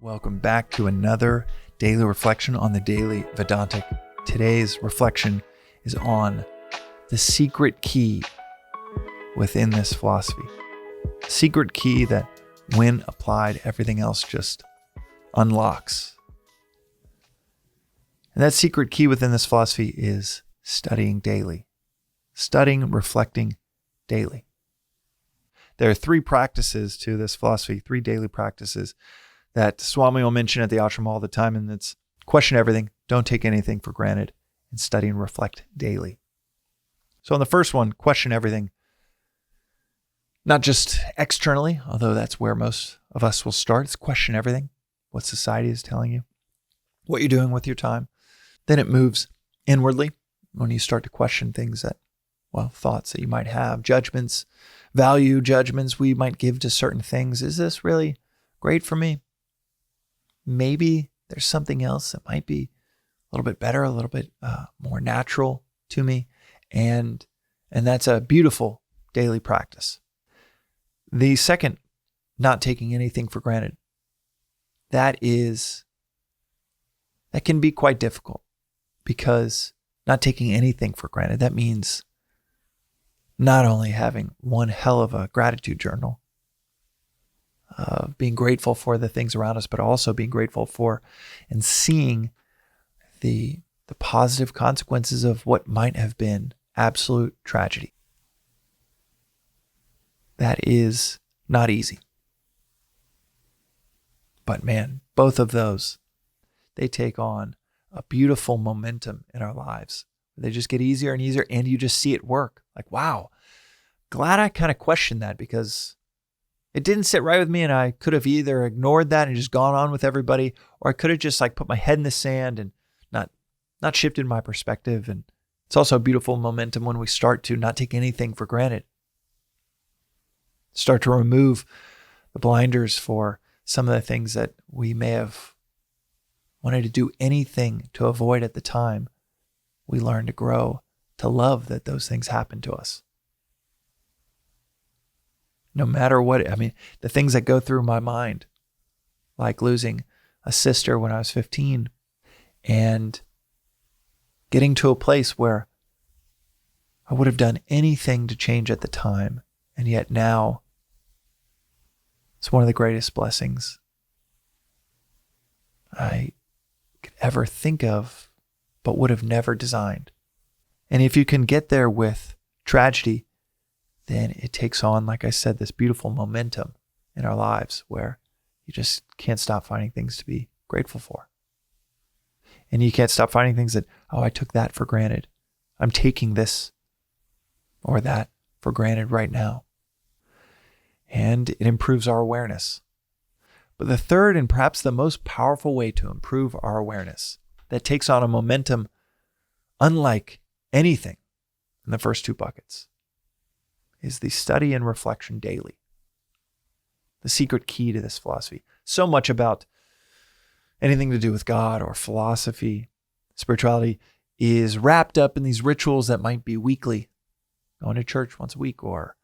Welcome back to another daily reflection on the Daily Vedantic. Today's reflection is on the secret key within this philosophy. Secret key that, when applied, everything else just unlocks. And that secret key within this philosophy is studying daily. Studying and reflecting daily. There are three practices to this philosophy, three daily practices that Swami will mention at the ashram all the time, and it's question everything, don't take anything for granted, and study and reflect daily. So on the first one, question everything, not just externally, although that's where most of us will start. It's question everything, what society is telling you, what you're doing with your time. Then it moves inwardly when you start to question things that, thoughts that you might have, judgments, value judgments we might give to certain things. Is this really great for me? Maybe there's something else that might be a little bit better, a little bit more natural to me. And that's a beautiful daily practice. The second, not taking anything for granted. That can be quite difficult, because not taking anything for granted, that means not only having one hell of a gratitude journal, being grateful for the things around us, but also being grateful for and seeing the positive consequences of what might have been absolute tragedy. That is not easy. But man, both of those, they take on a beautiful momentum in our lives. They just get easier and easier, and you just see it work. Like, wow, glad I kind of questioned that, because it didn't sit right with me, and I could have either ignored that and just gone on with everybody, or I could have just put my head in the sand and not shifted my perspective. And it's also a beautiful momentum when we start to not take anything for granted. Start to remove the blinders for some of the things that we may have wanted to do anything to avoid at the time. We learn to grow to love that those things happen to us. No matter what, the things that go through my mind, like losing a sister when I was 15 and getting to a place where I would have done anything to change at the time. And yet now it's one of the greatest blessings I could ever think of, but would have never designed. And if you can get there with tragedy, then it takes on, like I said, this beautiful momentum in our lives where you just can't stop finding things to be grateful for. And you can't stop finding things that, I took that for granted. I'm taking this or that for granted right now. And it improves our awareness. But the third, and perhaps the most powerful way to improve our awareness, that takes on a momentum unlike anything in the first two buckets, is the study and reflection daily. The secret key to this philosophy. So much about anything to do with God or philosophy, spirituality, is wrapped up in these rituals that might be weekly. Going to church once a week, or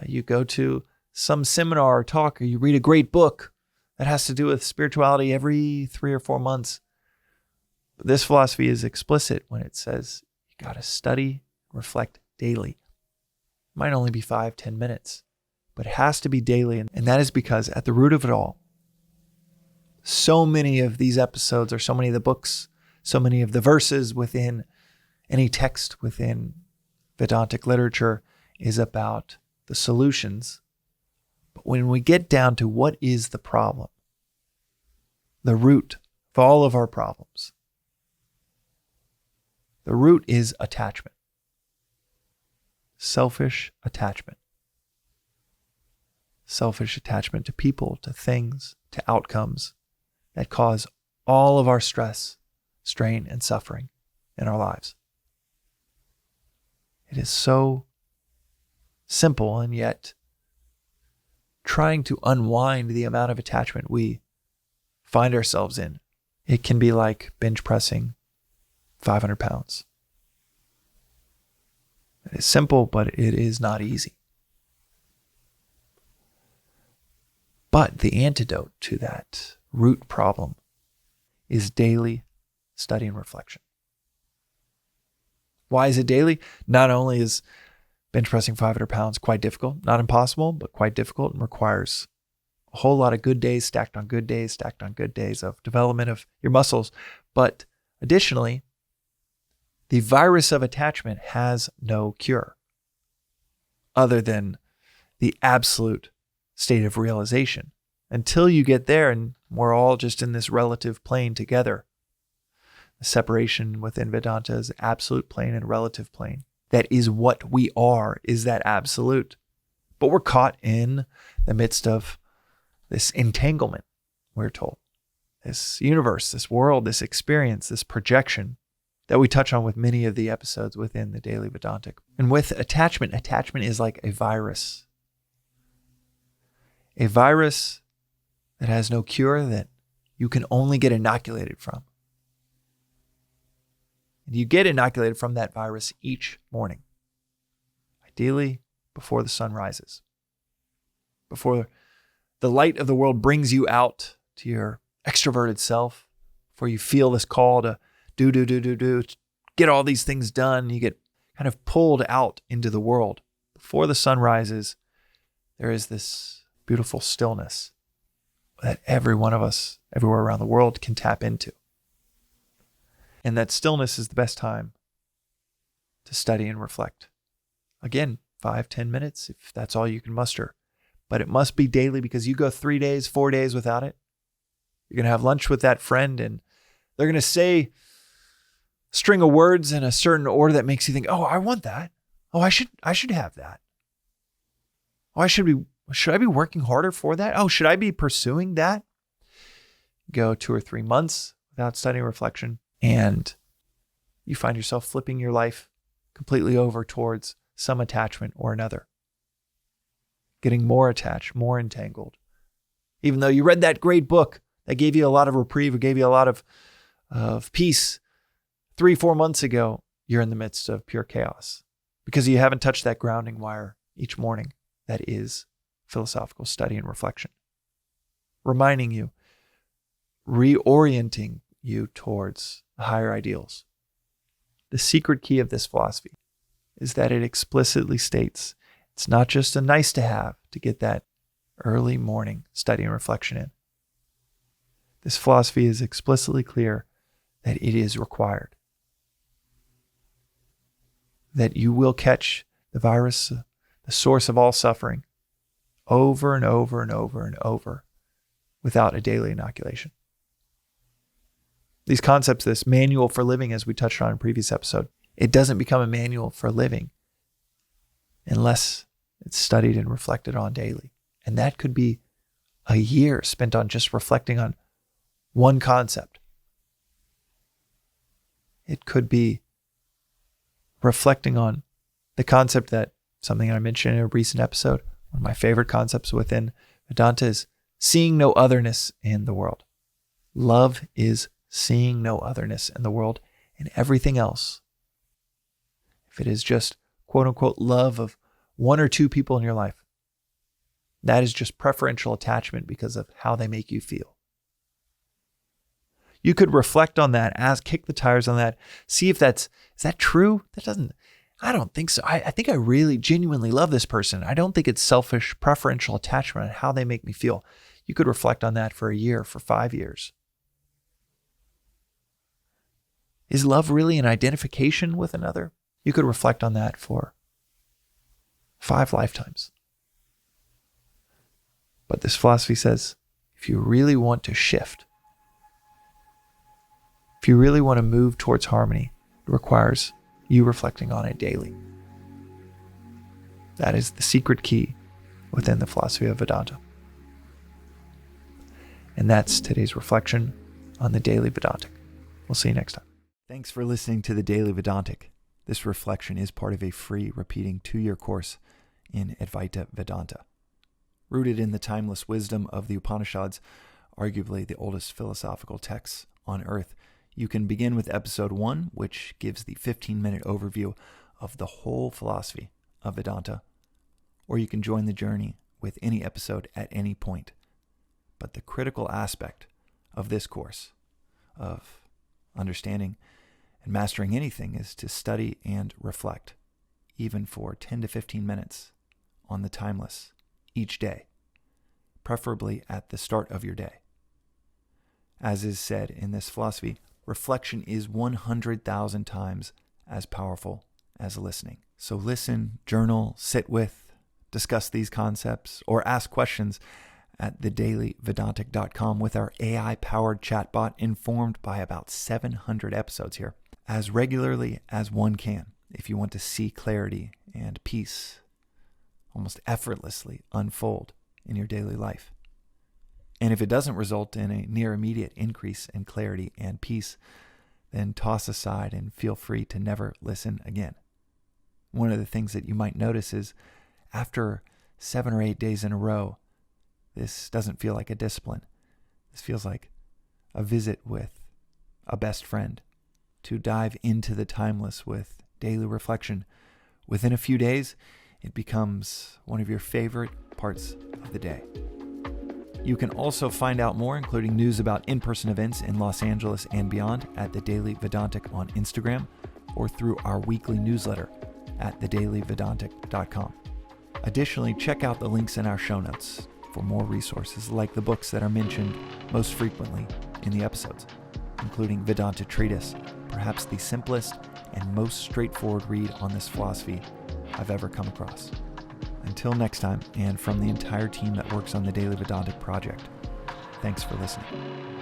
you go to some seminar or talk, or you read a great book that has to do with spirituality every 3 or 4 months. But this philosophy is explicit when it says you got to study, reflect daily. It might only be 5-10 minutes, but it has to be daily. And that is because at the root of it all, so many of these episodes, or so many of the books, so many of the verses within any text within Vedantic literature is about the solutions. But when we get down to what is the problem, the root of all of our problems, the root is attachment. Selfish attachment. Selfish attachment to people, to things, to outcomes that cause all of our stress, strain, and suffering in our lives. It is so simple, and yet trying to unwind the amount of attachment we find ourselves in, it can be like bench pressing 500 pounds. It is simple, but it is not easy. But the antidote to that root problem is daily study and reflection. Why is it daily? Not only is bench pressing 500 pounds quite difficult, not impossible, but quite difficult, and requires a whole lot of good days stacked on good days, stacked on good days of development of your muscles. But additionally, the virus of attachment has no cure other than the absolute state of realization. Until you get there, and we're all just in this relative plane together. The separation within Vedanta is absolute plane and relative plane. That is what we are, is that absolute. But we're caught in the midst of this entanglement, we're told. This universe, this world, this experience, this projection that we touch on with many of the episodes within the Daily Vedantic. And with attachment is like a virus. A virus that has no cure, that you can only get inoculated from. And you get inoculated from that virus each morning. Ideally, before the sun rises. Before the light of the world brings you out to your extroverted self, before you feel this call to do, get all these things done, you get kind of pulled out into the world. Before the sun rises, there is this beautiful stillness that every one of us, everywhere around the world, can tap into. And that stillness is the best time to study and reflect. Again, 5-10 minutes, if that's all you can muster. But it must be daily, because you go 3 days, 4 days without it. You're going to have lunch with that friend and they're going to say a string of words in a certain order that makes you think, oh, I want that. Oh, I should have that. Oh, should I be working harder for that? Oh, should I be pursuing that? Go 2 or 3 months without studying reflection, and you find yourself flipping your life completely over towards some attachment or another. Getting more attached, more entangled. Even though you read that great book that gave you a lot of reprieve, or gave you a lot of peace 3-4 months ago, you're in the midst of pure chaos because you haven't touched that grounding wire each morning that is philosophical study and reflection. Reminding you, reorienting you towards the higher ideals. The secret key of this philosophy is that it explicitly states it's not just a nice to have to get that early morning study and reflection in. This philosophy is explicitly clear that it is required. That you will catch the virus, the source of all suffering, over and over and over and over without a daily inoculation. These concepts, this manual for living, as we touched on in a previous episode, it doesn't become a manual for living unless it's studied and reflected on daily. And that could be a year spent on just reflecting on one concept. It could be reflecting on the concept that something I mentioned in a recent episode, one of my favorite concepts within Vedanta is seeing no otherness in the world. Love is seeing no otherness in the world and everything else. If it is just quote unquote love of 1 or 2 people in your life, that is just preferential attachment because of how they make you feel. You could reflect on that, kick the tires on that, see if is that true? I don't think so. I think I really genuinely love this person. I don't think it's selfish, preferential attachment on how they make me feel. You could reflect on that for a year, for 5 years. Is love really an identification with another? You could reflect on that for 5 lifetimes. But this philosophy says, if you really want to shift, if you really want to move towards harmony, it requires you reflecting on it daily. That is the secret key within the philosophy of Vedanta. And that's today's reflection on the Daily Vedantic. We'll see you next time. Thanks for listening to the Daily Vedantic. This reflection is part of a free repeating 2-year course in Advaita Vedanta. Rooted in the timeless wisdom of the Upanishads, arguably the oldest philosophical texts on earth, you can begin with episode 1, which gives the 15-minute overview of the whole philosophy of Vedanta, or you can join the journey with any episode at any point. But the critical aspect of this course of understanding and mastering anything is to study and reflect, even for 10 to 15 minutes on the timeless each day, preferably at the start of your day. As is said in this philosophy, reflection is 100,000 times as powerful as listening. So listen, journal, sit with, discuss these concepts, or ask questions at thedailyvedantic.com with our AI-powered chatbot informed by about 700 episodes here, as regularly as one can if you want to see clarity and peace almost effortlessly unfold in your daily life. And if it doesn't result in a near immediate increase in clarity and peace, then toss aside and feel free to never listen again. One of the things that you might notice is after 7 or 8 days in a row, this doesn't feel like a discipline. This feels like a visit with a best friend to dive into the timeless with daily reflection. Within a few days, it becomes one of your favorite parts of the day. You can also find out more, including news about in-person events in Los Angeles and beyond, at the Daily Vedantic on Instagram or through our weekly newsletter at thedailyvedantic.com. Additionally, check out the links in our show notes for more resources like the books that are mentioned most frequently in the episodes, including Vedanta Treatise, perhaps the simplest and most straightforward read on this philosophy I've ever come across. Until next time, and from the entire team that works on the Daily Vedantic project, thanks for listening.